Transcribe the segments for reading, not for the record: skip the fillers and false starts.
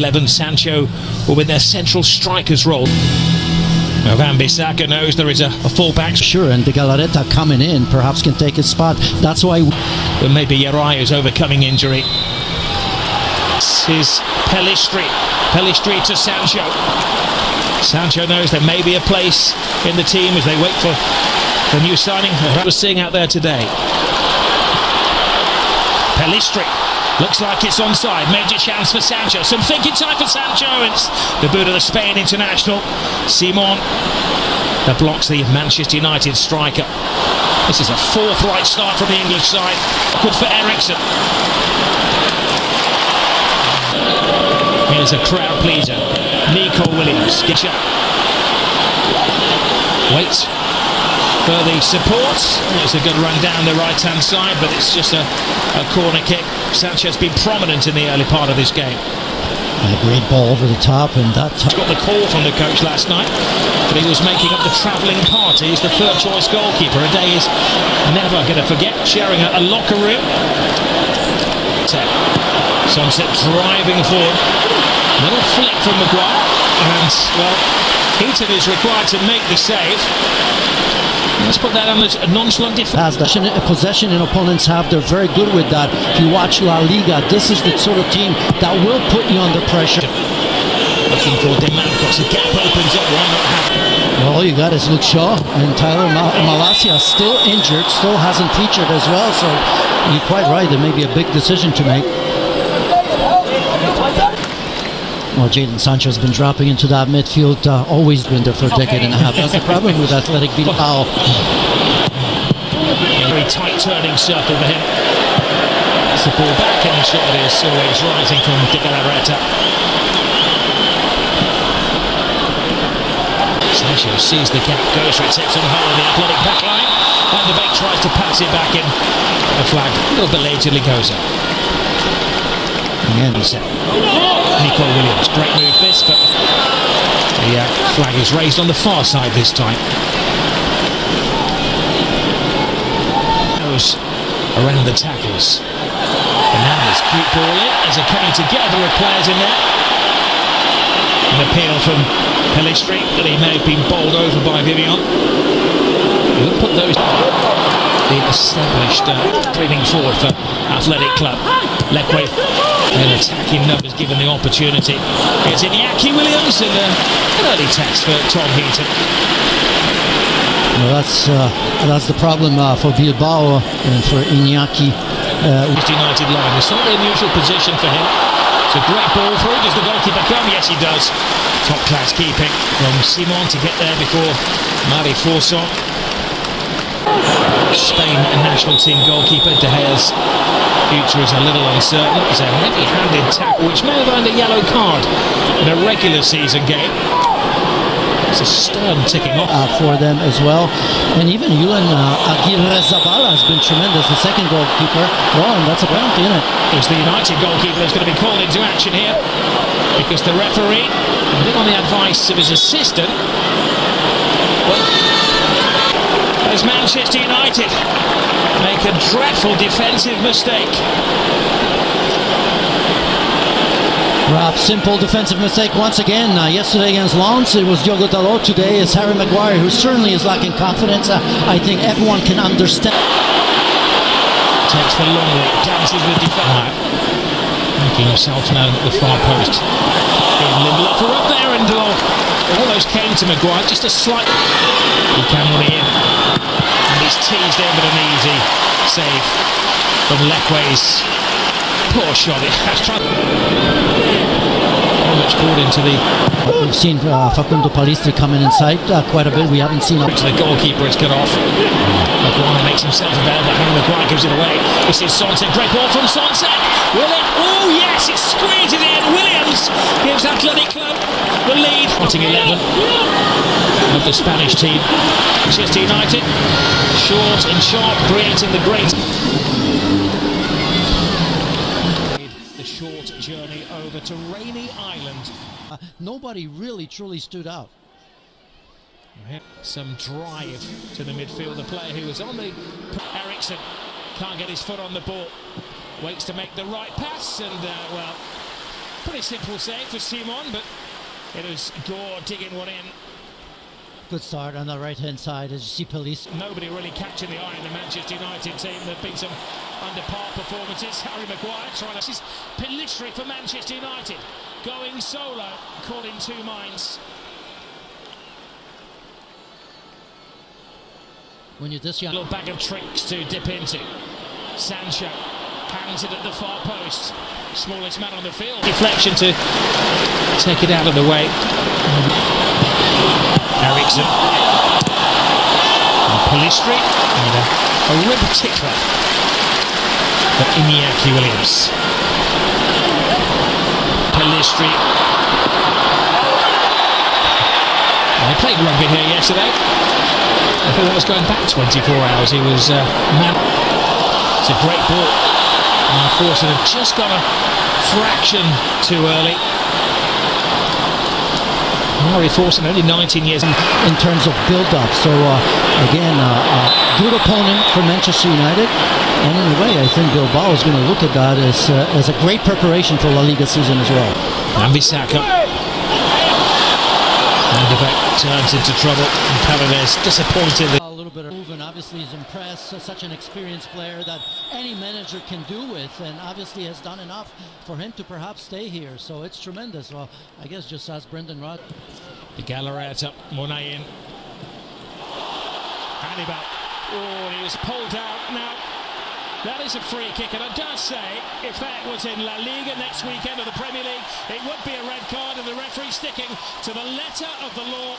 11, Sancho will win their central striker's role. Now Van Bissaka knows there is a fullback. Sure, and De Galarreta coming in perhaps can take his spot. That's why. But maybe Uriah is overcoming injury. This is Pellistri. Pellistri to Sancho. Sancho knows there may be a place in the team as they wait for the new signing that we're seeing out there today. Pellistri. Looks like it's onside. Major chance for Sancho. Some thinking time for Sancho. It's the boot of the Spain international. Simon that blocks the Manchester United striker. This is a fourth right start from the English side. Good for Eriksen. Here's a crowd pleaser. Nico Williams. Get up. Wait for the support. It's a good run down the right hand side, but it's just a corner kick. Sanchez been prominent in the early part of this game. A great ball over the top, and that got the call from the coach last night, but he was making up the travelling party. He's the third choice goalkeeper. A day is never going to forget, sharing a locker room. Sunset driving forward. Little flick from Maguire, and well, Heaton is required to make the save. Let's put that on a nonchalant defense. Possession in opponents have, they're very good with that. If you watch La Liga, this is the sort of team that will put you under pressure. Looking for Demancos, a gap opens up, why not have it? Well, all you got is Luke Shaw, and Tyler Malacia still injured, still hasn't featured as well, so you're quite right, there may be a big decision to make. Well, Jadon Sancho's been dropping into that midfield, always been there for a decade and a half. That's the problem with Athletic Bilbao. Very tight turning circle for him. It's the ball back, and the shot is always rising from De Galarreta. Sancho sees the gap, goes for it, sets on hold of the Athletic back line. Van de Beek tries to pass it back in. The flag a little belatedly goes up. Again, Nico Williams, great move this, but the flag is raised on the far side this time. Goes around the tackles. Bananas, cute ball in as they're coming together with players in there. An appeal from Pellistri that he may have been bowled over by Vivian. We'll put those. The established dreaming forward for Athletic Club. Leque in attacking numbers given the opportunity. It's Iñaki Williams and an early test for Tom Heaton. Well, that's the problem for Bilbao and for Iñaki. United line. It's not an unusual position for him. It's a great ball through. Does the goalkeeper come? Yes, he does. Top class keeping from Simon to get there before Mari Forson. Spain national team goalkeeper De Gea's future is a little uncertain. It's a heavy-handed tackle which may have earned a yellow card in a regular season game. It's a stern ticking off for them as well. And even Julen Aguirre-Zabala has been tremendous, the second goalkeeper. Well, and that's a penalty, isn't it? It's the United goalkeeper that's going to be called into action here, because the referee, I think on the advice of his assistant, as Manchester United make a dreadful defensive mistake. Rob, simple defensive mistake once again. Yesterday against Lens, it was Diogo Dalot. Today is Harry Maguire, who certainly is lacking confidence. I think everyone can understand. Takes the long way, dances with defence. Making himself known at the far post. Lindelof are up there, and almost came to Maguire, just a slight. He can run in. And he's teased in with an easy save from Leque's poor shot. It has tried. Very much brought into the. We've seen Facundo Pellistri coming inside quite a bit. We haven't seen. To the goalkeeper, it's cut off. Maguire makes himself available. Harry Maguire gives it away. This is Sonset. Great ball from Sonset. Will it? Oh yes, it squeezes in. Williams gives Athletic Club the lead. Starting 11 of the Spanish team. Manchester United, short and sharp, creating the great. The short journey over to Rainy Island. Nobody really truly stood out. Some drive to the midfield. The player who was on the Eriksen can't get his foot on the ball. Waits to make the right pass, and well, Pretty simple save for Simon, but it was Gore digging one in. Good start on the right-hand side as you see Pellistri. Nobody really catching the eye in the Manchester United team. There have been some under-par performances. Harry Maguire trying to... This is Pellistri for Manchester United. Going solo, caught in two minds. When you're this young... Little bag of tricks to dip into. Sancho hangs it at the far post. Smallest man on the field. Deflection to take it out of the way. Ericsson. And Pellistri. And a rib tickler for Iñaki Williams. Pellistri. They played rugby here yesterday. I thought that was going back 24 hours. He was man. It's a great ball. Unfortunately, just got a fraction too early. Murray Forson, only 19 years in terms of build-up. So again, good opponent for Manchester United, and in a way, I think Bilbao is going to look at that as a great preparation for La Liga season as well. Wan-Bissaka. And the back turns into trouble, and Paredes disappointed. A little bit of move, and obviously he's impressed. Such an experienced player that any manager can do with, and obviously has done enough for him to perhaps stay here. So it's tremendous. Well, I guess just ask Brendan Rod. The Gallareta, Monet in. Hannibal. Oh, he was pulled out. Now, that is a free kick, and I dare say, if that was in La Liga next weekend of the Premier League, it would be a red card, and the referee sticking to the letter of the law.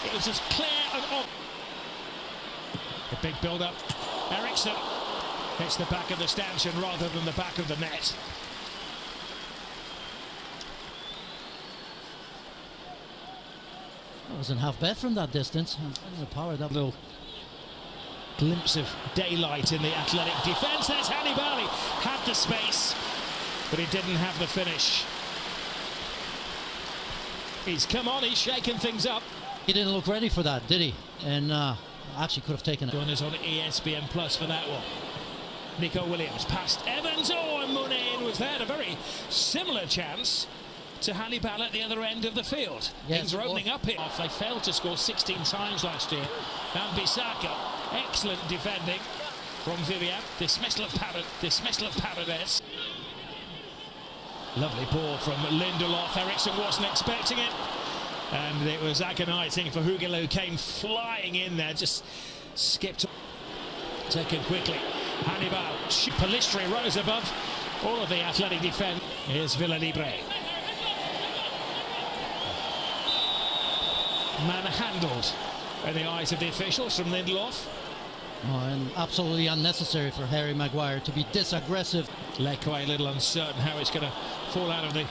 It was as clear and obvious. A big build-up. Ericsson hits the back of the stanchion rather than the back of the net. That wasn't half bad from that distance. Powered up. Little glimpse of daylight in the athletic defence. There's Hannibal. He had the space, but he didn't have the finish. He's come on, he's shaking things up. He didn't look ready for that, did he? And actually could have taken it. Join us on ESPN Plus for that one. Nico Williams past Evans. Oh, and Monet was there. A very similar chance to Hannibal at the other end of the field. Yes, things are opening up here. They failed to score 16 times last year. Wan-Bissaka, excellent defending from Vivian. Dismissal of Paredes. Lovely ball from Lindelof. Ericsson wasn't expecting it, and it was agonising for Hugelo, who came flying in there, just skipped. Taken quickly. Hannibal. Pellistri rose above all of the athletic defence. Here's Villalibre. Manhandled in the eyes of the officials from Lindelof. Oh, and absolutely unnecessary for Harry Maguire to be this aggressive. Lekoi a little uncertain how it's going to fall out of the...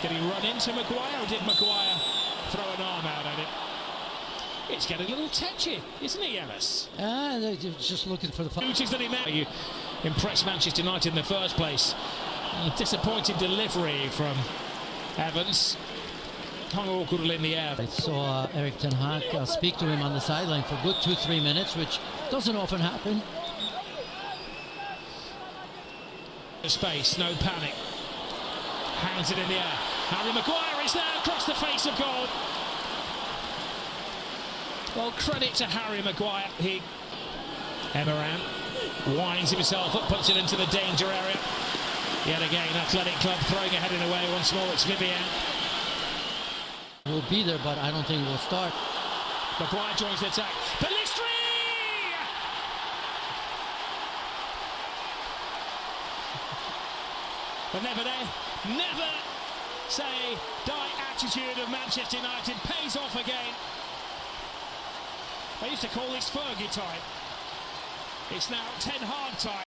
Did he run into Maguire, or did Maguire throw an arm out at it? It's getting a little tetchy, isn't it, Ellis? They're just looking for the... Duties that he made. You impressed Manchester United in the first place. Disappointing delivery from Evans. Hung awkwardly in the air. I saw Erik ten Hag speak to him on the sideline for a good 2-3 minutes, which doesn't often happen. Space, no panic. Hands it in the air. Harry Maguire is there across the face of goal. Well, credit to Harry Maguire. Emeran winds himself up, puts it into the danger area. Yet again, Athletic Club throwing a heading away once more. It's Vivian. Will be there, but I don't think it will start. Maguire joins the attack. Pellistri! But never say die attitude of Manchester United pays off again. I used to call this Fergie time. It's now Ten Hag time.